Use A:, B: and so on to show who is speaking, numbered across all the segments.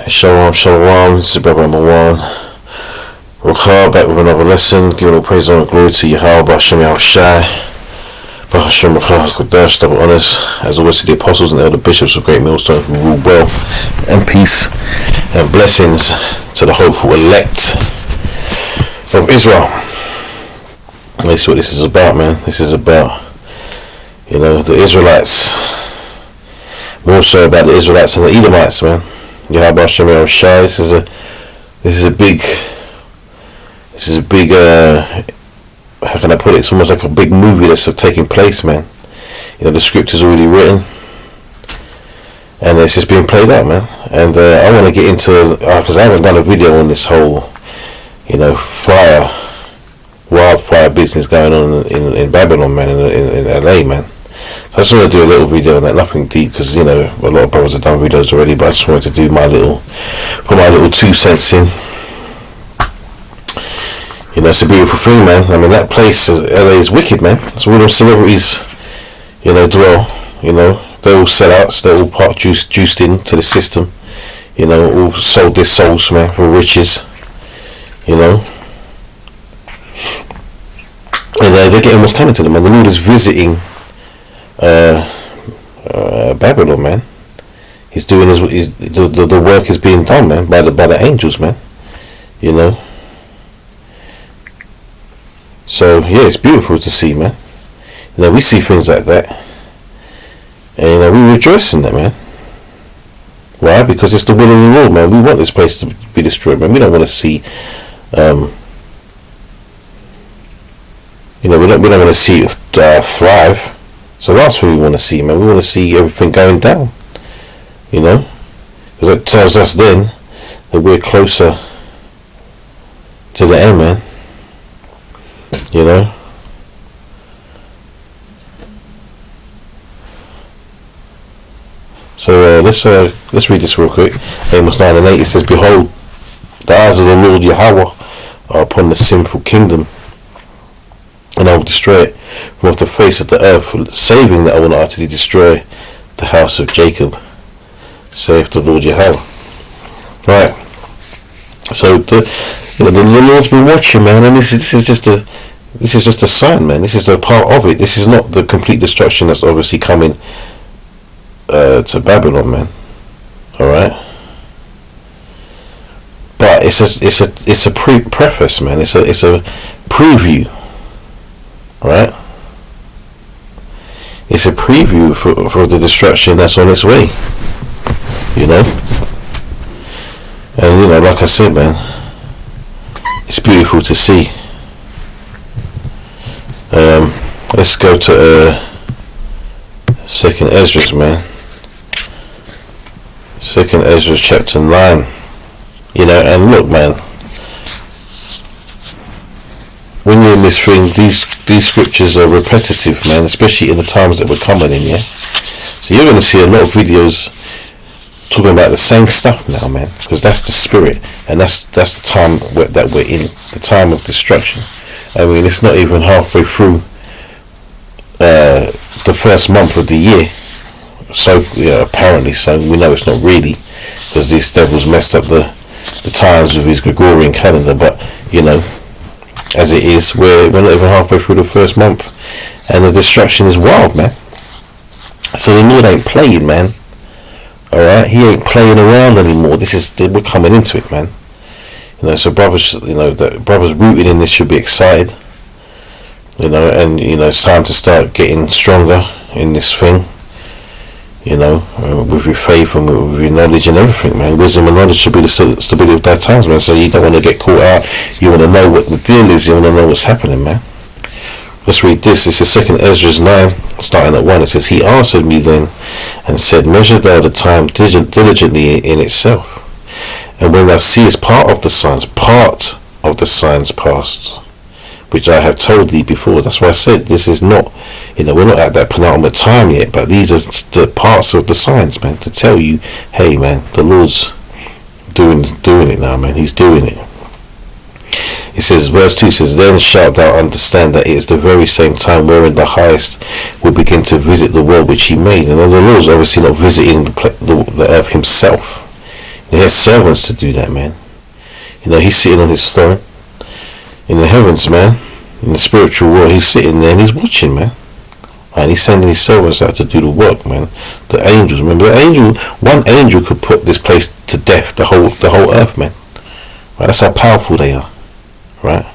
A: Shalom, shalom, this is Brother Mawan Rukhar, back with another lesson, giving all praise and glory to Yahweh, Hashem Yahushai, Baruch Hashem Rukhar Kodesh, double honors, as always to the apostles and elder bishops of Great Millstone who rule well, and peace and blessings to the hopeful elect of Israel. This is what this is about, man. This is about, the Israelites, more so about the Israelites and the Edomites, man. Yahweh Hashem Yahushai. This is a big how can I put it? It's almost like a big movie that's taking place, man. The script is already written, and it's just being played out, man. And I want to get into, because I haven't done a video on this whole, wildfire business going on in Babylon, man, in LA, man. So I just want to do a little video on that, nothing deep, because a lot of brothers have done videos already, but I just wanted to do put my little 2 cents in. It's a beautiful thing, man. I mean, that place, LA, is wicked, man. It's where all those celebrities, dwell. They're all sellouts. They're all part juiced into the system. All sold their souls, man, for riches. And they're getting what's coming to them, man. The Lord is visiting Babylon, man. He's doing the work is being done, man, by the angels, man. So yeah, it's beautiful to see, man. We see things like that, and we rejoice in that, man. Why? Because it's the will of the Lord, man. We want this place to be destroyed, man. We don't want to see we don't want to see it thrive. So that's what we want to see, man. We want to see everything going down, because it tells us then that we're closer to the end, man. So let's read this real quick. Amos 9:8. It says, "Behold, the eyes of the Lord Yahweh are upon the sinful kingdom, and I will destroy it from off the face of the earth, saving that I will not utterly destroy the house of Jacob, saith the Lord Yahweh." Right. So the Lord's been watching, man, and this is just a sign, man. This is a part of it. This is not the complete destruction that's obviously coming to Babylon, man. All right. But it's a preface, man. It's a preview. Right? It's a preview for the destruction that's on its way. And like I said, man, it's beautiful to see. Let's go to 2nd Ezra, man. 2nd Ezra chapter 9. And look, man, when you're in this thing, these scriptures are repetitive, man, especially in the times that we're coming in, yeah? So you're going to see a lot of videos talking about the same stuff now, man, because that's the spirit, and that's the time that we're in, the time of destruction. I mean, it's not even halfway through the first month of the year, so apparently, so we know it's not really, because these devils messed up the times with his Gregorian calendar, but as it is, we're not even halfway through the first month, and the destruction is wild, man. So the Lord ain't playing, man. Alright, he ain't playing around anymore. We're coming into it, man. So brothers, the brothers rooted in this should be excited. And it's time to start getting stronger in this thing. With your faith and with your knowledge and everything, man. Wisdom and knowledge should be the stability of that times, man. So you don't want to get caught out. You want to know what the deal is. You want to know what's happening, man. Let's read this. This is 2nd Ezra 9, starting at 1. It says, "He answered me then and said, Measure thou the time diligently in itself. And when thou seest part of the signs past, which I have told thee before." That's why I said this is not, we're not at that penultimate time yet, but these are the parts of the signs, man, to tell you, hey, man, the Lord's doing it now, man. He's doing it. It says, verse 2 says, "Then shalt thou understand that it is the very same time wherein the highest will begin to visit the world which he made." And then the Lord's obviously not visiting the earth himself. He has servants to do that, man. He's sitting on his throne in the heavens, man. In the spiritual world, he's sitting there and he's watching, man. And he's sending his servants out to do the work, man. The angels, remember, one angel could put this place to death, the whole earth, man. Right, that's how powerful they are, right?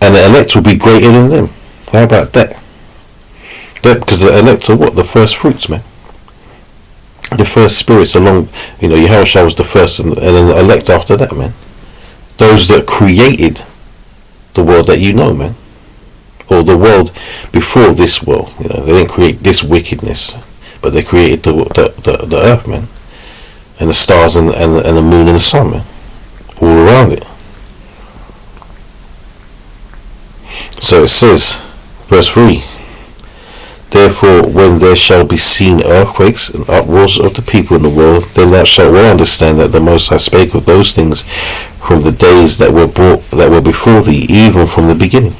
A: And the elect will be greater than them. How about that? Because the elect are what? The first fruits, man. The first spirits along, Yahushua was the first, and then the elect after that, man. Those that created the world that man. Or the world before this world. They didn't create this wickedness, but they created the earth, man. And the stars and the moon and the sun, man. All around it. So it says, verse 3, therefore, when there shall be seen earthquakes and uproars of the people in the world, then thou shalt well understand that the Most High spake of those things from the days that were before thee, even from the beginning.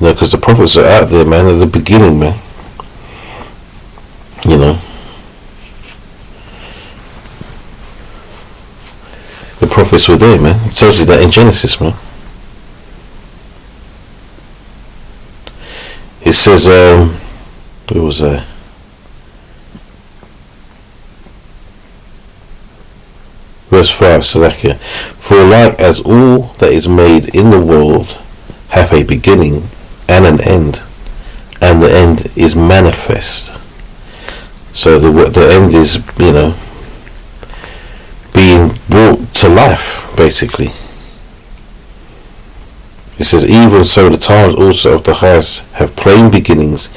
A: Because the prophets are out there, man, at the beginning, man. The prophets were there, man. It tells you that in Genesis, man. It says, where was I? Verse 5, Salakia. For like as all that is made in the world hath a beginning and an end, and the end is manifest. So the end is, being brought to life, basically. It says, even so the times also of the highest have plain beginnings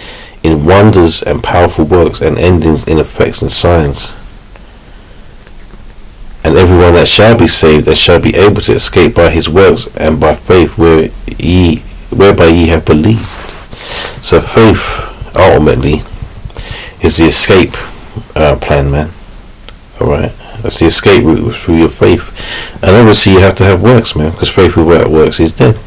A: in wonders and powerful works, and endings in effects and signs. And everyone that shall be saved and shall be able to escape by his works and by faith whereby ye have believed. So faith ultimately is the escape plan, man. Alright? That's the escape route through your faith. And obviously you have to have works, man, because faith without works is dead.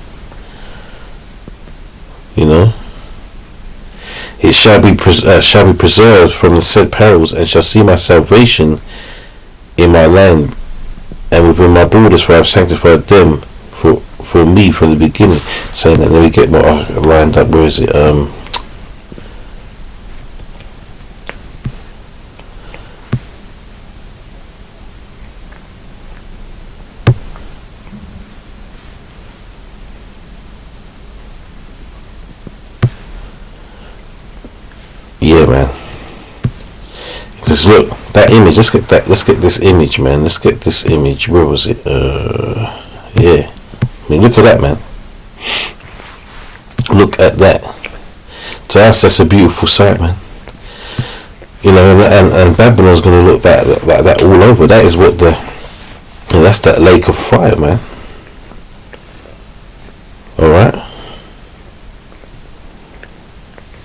A: It shall be preserved from the said perils, and shall see my salvation in my land and within my borders, for I have sanctified them for me from the beginning. Saying that, let me get my lined up. Where is it? Yeah, man. Because look, that image. Let's get this image, man. Let's get this image. Where was it? Yeah. I mean, look at that, man. Look at that. To us, that's a beautiful sight, man. And Babylon's going to look like that all over. That is what that's that lake of fire, man. All right.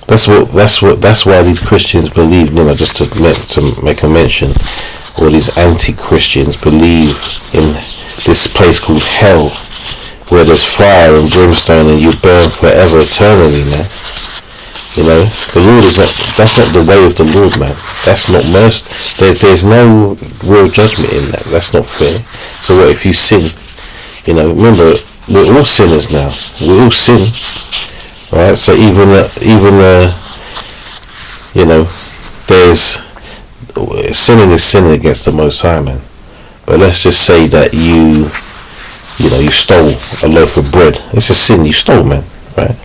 A: That's why these Christians believe, just to make a mention, all these anti-Christians believe in this place called hell, where there's fire and brimstone and you burn forever eternally, man. The Lord that's not the way of the Lord, man. That's not mercy. There's no real judgment in that. That's not fair. So what if you sin? Remember, we're all sinners now. We all sin. Right, so even there's sinning is sinning against the Most High, man. But let's just say that you stole a loaf of bread. It's a sin, you stole, man. Right.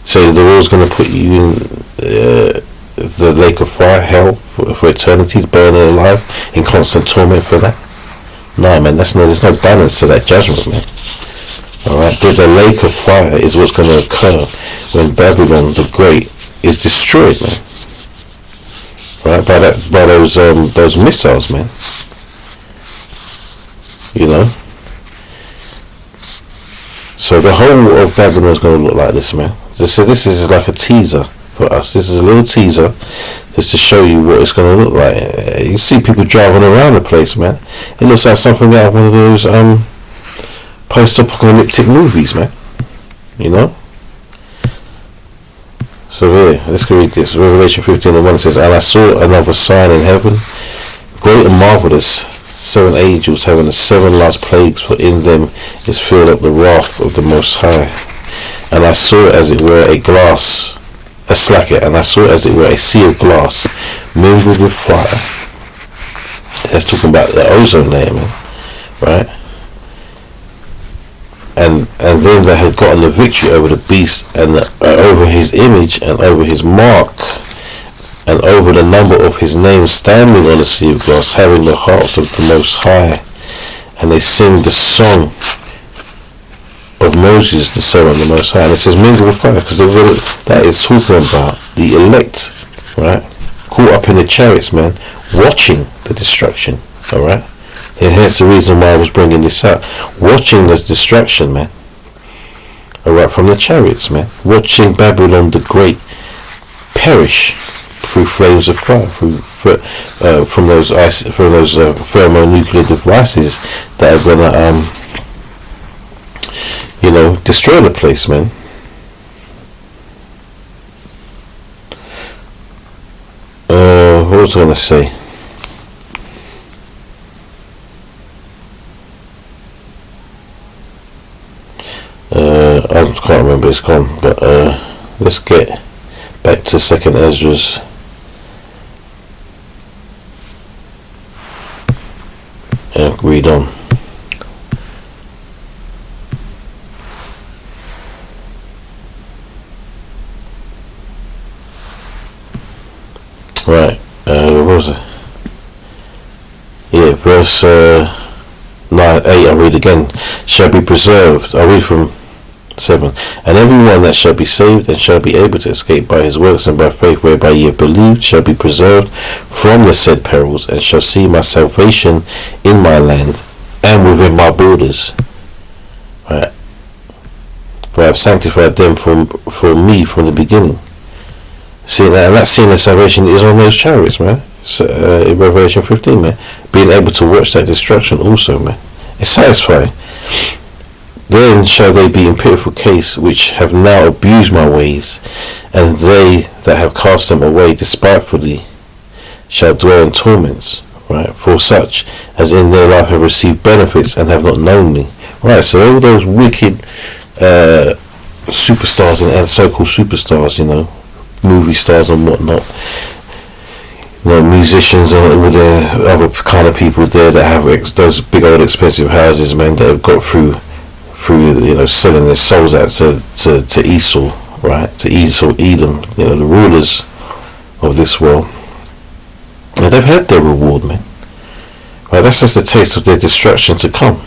A: So the Lord's going to put you in the lake of fire, hell, for eternity, burning alive in constant torment for that. No, man. There's no balance to that judgment, man. Alright, but the lake of fire is what's going to occur when Babylon the Great is destroyed, man. Right, by those missiles, man. So the whole of Babylon is going to look like this, man. So this is like a teaser for us. This is a little teaser just to show you what it's going to look like. You see people driving around the place, man. It looks like something out of one of those post-apocalyptic movies, man. So here, let's go read this. Revelation 15:1 says, and I saw another sign in heaven, great and marvelous 7 angels having the 7 last plagues, for in them is filled up the wrath of the Most High. And I saw as it were and I saw as it were a sea of glass mingled with fire. That's talking about the ozone layer, man, right? And them that had gotten the victory over the beast, and over his image, and over his mark, and over the number of his name, standing on the sea of glass, having the harps of the Most High, and they sing the song of Moses, the son of the Most High. And it says mingled with fire, because that is talking about the elect, right? Caught up in the chariots, man, watching the destruction, alright? And here's the reason why I was bringing this up. Watching the destruction, man, alright, from the chariots, man. Watching Babylon the Great perish through flames of fire, from those thermonuclear devices that are gonna, destroy the place, man. What was I gonna say? I can't remember, it's gone, but let's get back to 2nd Ezra's. And read on. Right, what was it? Yeah, verse 8, I'll read again. Shall be preserved. I'll read from 7. And everyone that shall be saved and shall be able to escape by his works and by faith whereby ye have believed shall be preserved from the said perils, and shall see my salvation in my land and within my borders. Right. For I have sanctified them for me from the beginning. See that, and that scene of salvation is on those chariots, man. So, in Revelation 15, man, being able to watch that destruction also, man, it's satisfying. Then shall they be in pitiful case which have now abused my ways, and they that have cast them away despitefully shall dwell in torments, right? For such as in their life have received benefits and have not known me, right? So all those wicked superstars and so-called superstars, movie stars and whatnot, musicians and all the other kind of people there that have those big old expensive houses, man, that have got through selling their souls out to Esau, right? To Esau, Edom, the rulers of this world. And they've had their reward, man. Right? That's just a taste of their destruction to come.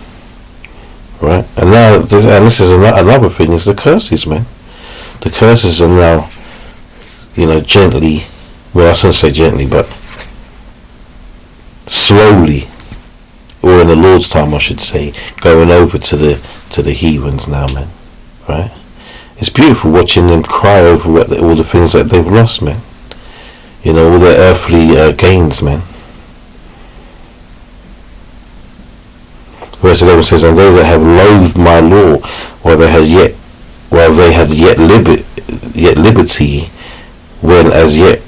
A: Right? And now, this is another thing, is the curses, man. The curses are now, gently, well, I shouldn't say gently, but slowly, or in the Lord's time, I should say, going over to the heathens now, man. Right? It's beautiful watching them cry over all the things that they've lost, man. All their earthly gains, man. Verse 11 says, and they that have loathed my law, while they had yet liberty, when as yet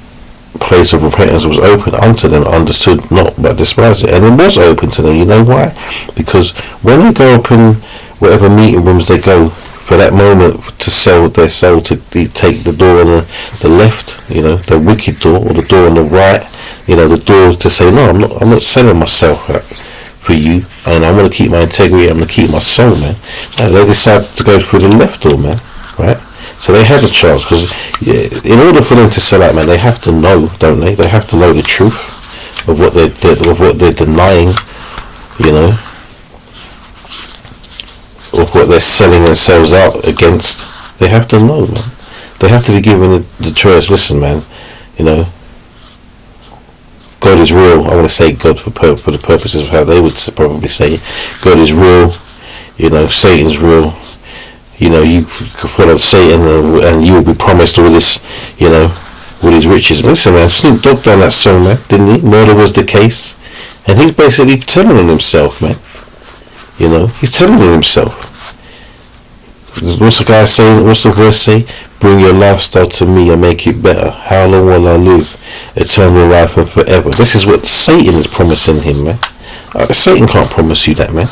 A: place of repentance was open unto them, understood not, but despised it. And it was open to them. You know why? Because when they go up in whatever meeting rooms they go, for that moment to sell their soul, to take the door on the left, the wicked door, or the door on the right, the door to say, no, I'm not selling myself out for you, and I'm going to keep my integrity, I'm going to keep my soul, man. And they decide to go through the left door, man, right? So they had a chance, because in order for them to sell out, man, they have to know, don't they? They have to know the truth of what they're denying, of what they're selling themselves out against. They have to know, man. They have to be given the choice. Listen, man, God is real. I want to say God for the purposes of how they would probably say it. God is real. Satan's real. You follow Satan and you will be promised all this, all these riches. Listen, man, Snoop Dogg done that song, man, didn't he? Murder was the case. And he's basically telling on himself, man. He's telling on himself. What's the guy saying? What's the verse say? Bring your lifestyle to me and make it better. How long will I live? Eternal life and forever. This is what Satan is promising him, man. Satan can't promise you that, man.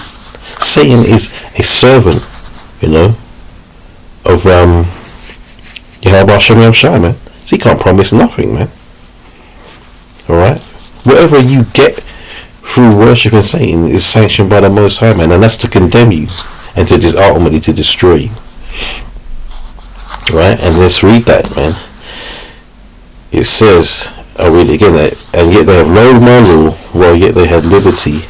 A: Satan is a servant, you know, of Yahweh Shem Shai, man. So he can't promise nothing, man. Alright? Whatever you get through worshipping Satan is sanctioned by the Most High, man, and that's to condemn you and to just ultimately to destroy you. Right? And let's read that, man. It says, I'll read it again, and yet they have loathed my law, while yet they had liberty,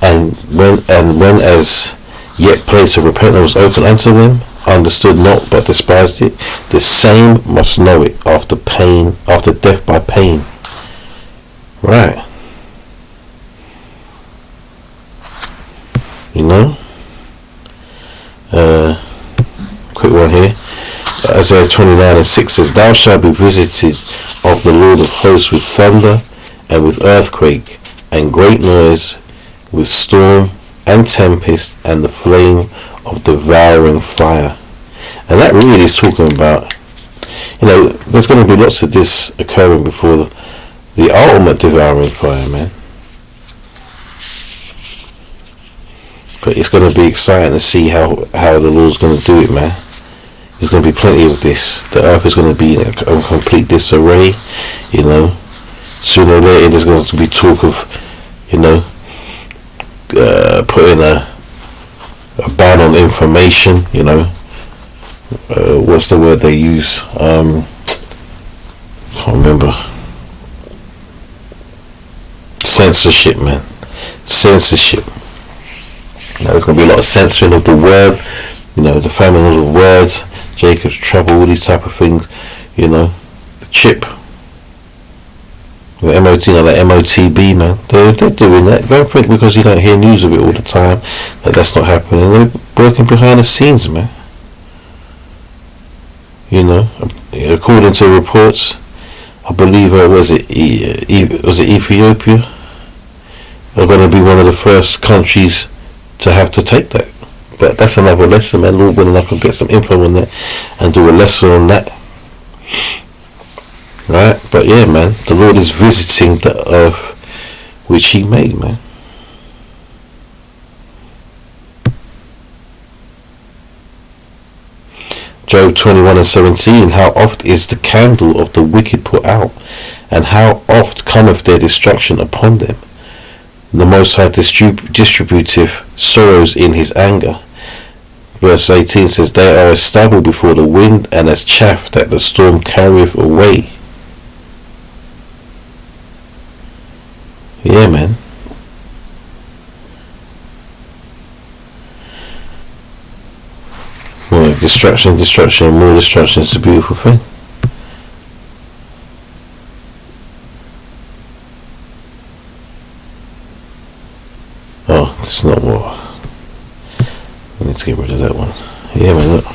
A: and when as yet place of repentance was open unto them, understood not but despised it, the same must know it after death by pain. Right. You know? Quick one here. Isaiah 29:6 says, Thou shalt be visited of the Lord of hosts with thunder and with earthquake and great noise, with storm and tempest and the flame of devouring fire. And that really is talking about, you know, there's going to be lots of this occurring before the ultimate devouring fire, man. But it's going to be exciting to see how the Lord's going to do it, man. There's going to be plenty of this. The earth is going to be in a complete disarray, you know. Sooner or later there's going to be talk of, you know, putting a ban on information, you know. What's the word they use? Can't remember. Censorship, man. Censorship. Now, there's going to be a lot of censoring of the word, you know, the famine of the words, Jacob's trouble, all these type of things, you know. The chip, the MOT, like MOTB, man. They're doing that. Don't think because you don't hear news of it all the time that's not happening. They're working behind the scenes, man. You know, according to reports, I believe was it Ethiopia? They're going to be one of the first countries to have to take that. But that's another lesson, man. Lord willing, I can get some info on that and do a lesson on that. Right? But yeah, man, the Lord is visiting the earth which He made, man. Job 21:17, how oft is the candle of the wicked put out, and how oft cometh their destruction upon them. The Most High distributeth sorrows in His anger. Verse 18 says, they are as stubble before the wind, and as chaff that the storm carrieth away. Yeah, man. Well, destruction, more destruction is a beautiful thing. Oh, that's not what. I need to get rid of that one. Yeah, man, look.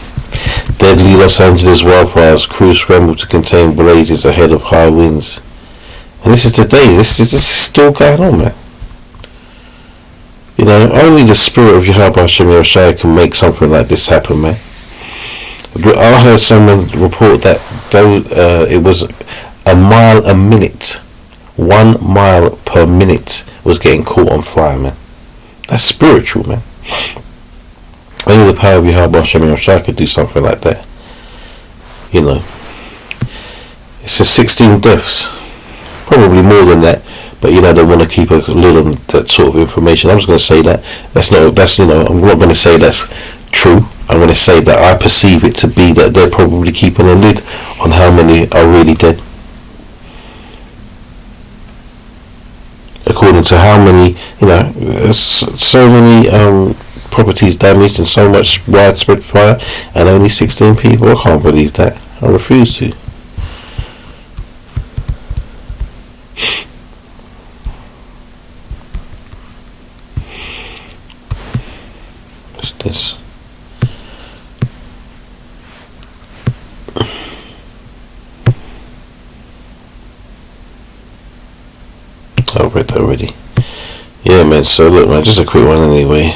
A: Deadly Los Angeles wildfires, crews scramble to contain blazes ahead of high winds. And this is today. This is still going on, man. You know, only the spirit of Yahweh Shem Shai can make something like this happen, man. I heard someone report that it was a mile a minute, 1 mile per minute was getting caught on fire, man. That's spiritual, man. Only the power of Yahweh Shem Shai could do something like that. You know, it says 16 deaths, probably more than that. But you know, they want to keep a lid on that sort of information. I'm just going to say that that's you know, I'm not going to say that's true. I'm going to say that I perceive it to be that they're probably keeping a lid on how many are really dead, according to how many, you know, so many properties damaged and so much widespread fire, and only 16 people. I can't believe that. I refuse to. This. I've read that already. Yeah, man, so look, man, just a quick one anyway.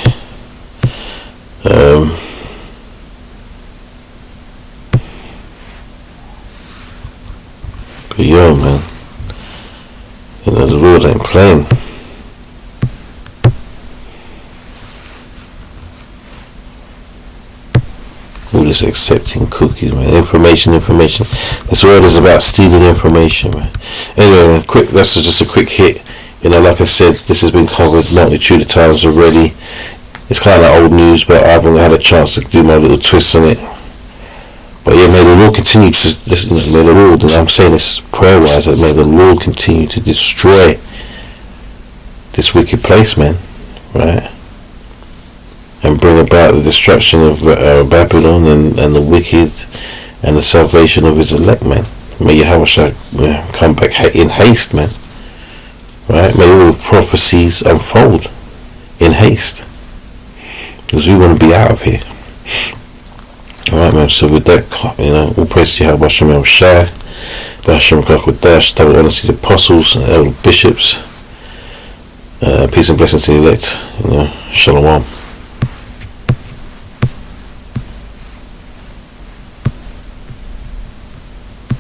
A: The Lord ain't playing. All this accepting cookies, man. Information. This world is about stealing information, man. Anyway, that's just a quick hit. Like I said, this has been covered multitude of times already. It's kind of old news, but I haven't had a chance to do my little twist on it. But yeah, may the Lord continue to listen. May the Lord, and I'm saying this prayer-wise, that may the Lord continue to destroy this wicked place, man. Right? And bring about the destruction of Babylon and the wicked, and the salvation of his elect, man. May Yahweh come back in haste, man. Right? May all the prophecies unfold in haste, because we want to be out of here. Alright, man. So with that, all praise to Yahweh Hashem El Shai, Hashem Kodash, double honor to the apostles and elder bishops. Peace and blessings to the elect. Shalom.